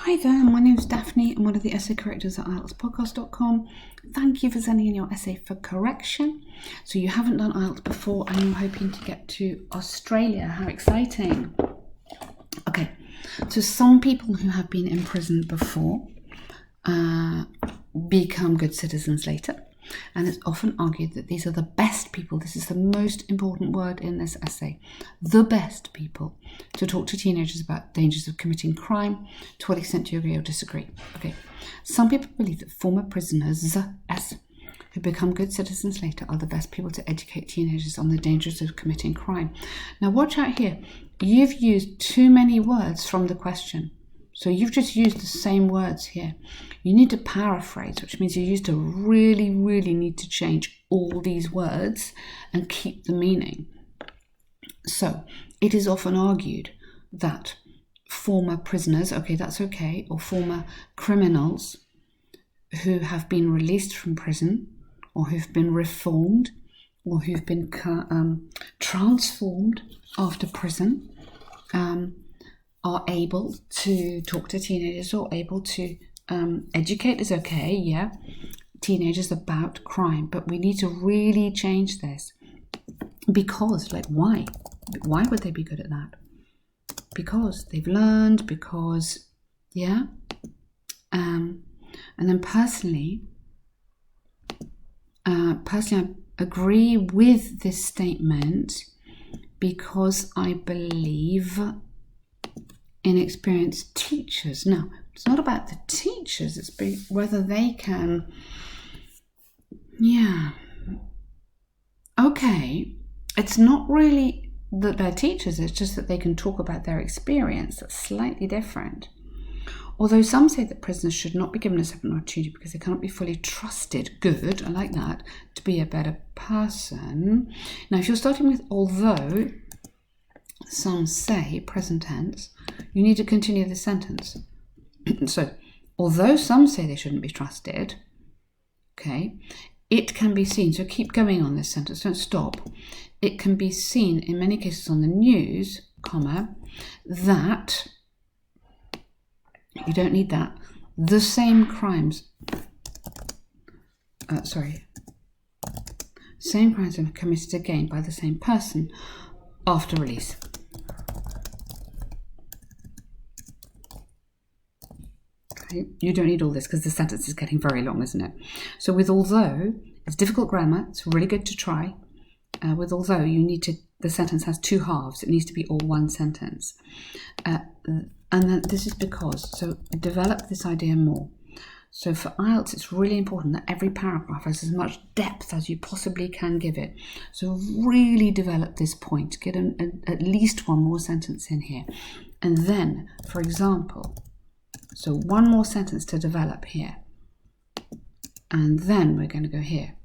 Hi there, my name is Daphne. I'm one of the essay correctors at IELTSpodcast.com. Thank you for sending in your essay for correction. So you haven't done IELTS before and you're hoping to get to Australia. How exciting. Okay, so some people who have been imprisoned before become good citizens later. And it's often argued that these are the best people. This is the most important word in this essay. The best people to talk to teenagers about dangers of committing crime. To what extent do you agree or disagree? Okay. Some people believe that former prisoners who become good citizens later are the best people to educate teenagers on the dangers of committing crime. Now watch out here. You've used too many words from the question. So you've just used the same words here. You need to paraphrase, which means you really need to change all these words and keep the meaning. So it is often argued that former prisoners, okay, that's okay, or former criminals who have been released from prison or who've been reformed or who've been transformed after prison, are able to talk to teenagers or able to educate is okay, yeah, teenagers about crime. But we need to really change this because, why? Why would they be good at that? Because they've learned, because, yeah. And then personally, I agree with this statement because I believe inexperienced teachers. Now, it's not about the teachers, it's whether they can, okay, it's not really that they're teachers, it's just that they can talk about their experience. That's slightly different. Although some say that prisoners should not be given a second opportunity because they cannot be fully trusted, good, I like that, to be a better person. Now, if you're starting with although, some say, present tense, you need to continue the sentence. So, although some say they shouldn't be trusted, okay, it can be seen, so keep going on this sentence, don't stop. It can be seen in many cases on the news, that, you don't need that, the same crimes, same crimes are committed again by the same person after release. You don't need all this because the sentence is getting very long, isn't it? So with although, it's difficult grammar, it's really good to try. With although, the sentence has two halves. It needs to be all one sentence. And then this is because, so develop this idea more. So for IELTS, it's really important that every paragraph has as much depth as you possibly can give it. So really develop this point. Get at least one more sentence in here. And then, for example, so one more sentence to develop here. And then we're going to go here.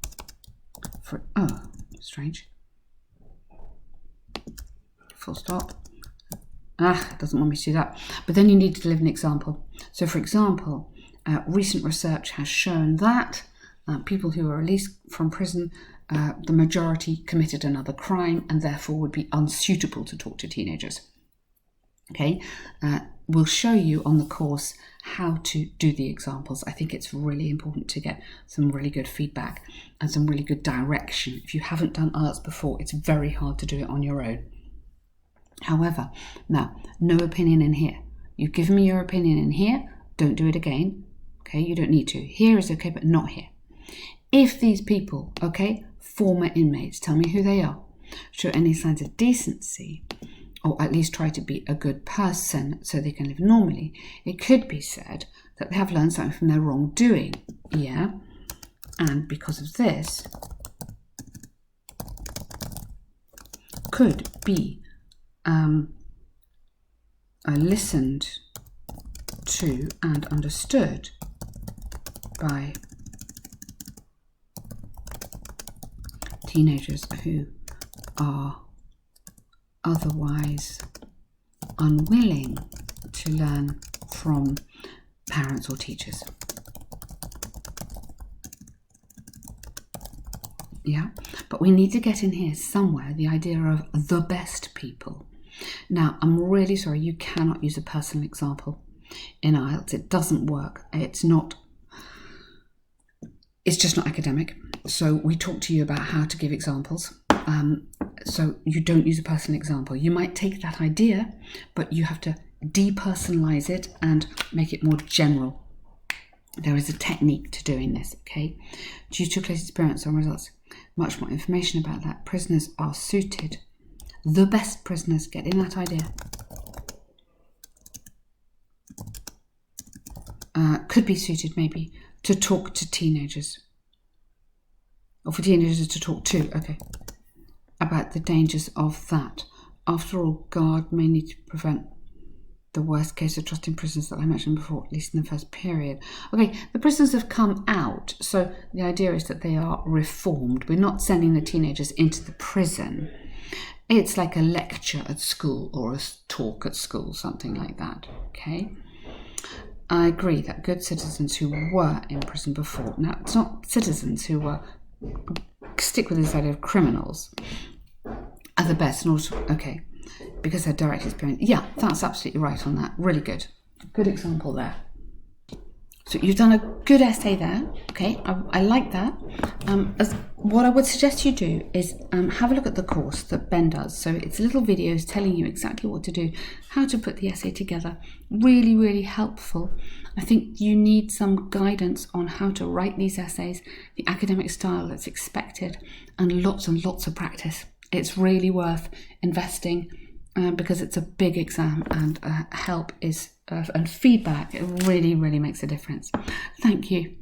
Strange. Full stop. It doesn't want me to do that. But then you need to deliver an example. So for example, recent research has shown that people who are released from prison, the majority committed another crime and therefore would be unsuitable to talk to teenagers. Okay, we'll show you on the course how to do the examples. I think it's really important to get some really good feedback and some really good direction. If you haven't done IELTS before, it's very hard to do it on your own. However, now, no opinion in here. You've given me your opinion in here, don't do it again. Okay, you don't need to. Here is okay, but not here. If these people, okay, former inmates, tell me who they are, show any signs of decency, or at least try to be a good person so they can live normally, it could be said that they have learned something from their wrongdoing, yeah? And because of this, could be listened to and understood by teenagers who are otherwise unwilling to learn from parents or teachers. Yeah, but we need to get in here somewhere the idea of the best people. Now, I'm really sorry, you cannot use a personal example. in IELTS. It doesn't work. It's just not academic. So we talk to you about how to give examples. So you don't use a personal example. You might take that idea, but you have to depersonalize it and make it more general. There is a technique to doing this, okay? Due to close experience on results, much more information about that. Prisoners are suited. The best prisoners, get in that idea. Could be suited maybe to talk to teenagers. Or for teenagers to talk to, okay. About the dangers of that. After all, guard may need to prevent the worst case of trust in prisoners that I mentioned before, at least in the first period. Okay, the prisoners have come out, so the idea is that they are reformed. We're not sending the teenagers into the prison. It's like a lecture at school or a talk at school, something like that, okay? I agree that good citizens who were in prison before, now it's not citizens who were, stick with this idea of criminals, are the best and also, okay, because they're direct experience. Yeah, that's absolutely right on that. Really good. Good example there. So you've done a good essay there. Okay, I like that. What I would suggest you do is have a look at the course that Ben does. So it's little videos telling you exactly what to do, how to put the essay together. Really, really helpful. I think you need some guidance on how to write these essays, the academic style that's expected, and lots of practice. It's really worth investing because it's a big exam, and help is and feedback, it really, really makes a difference. Thank you.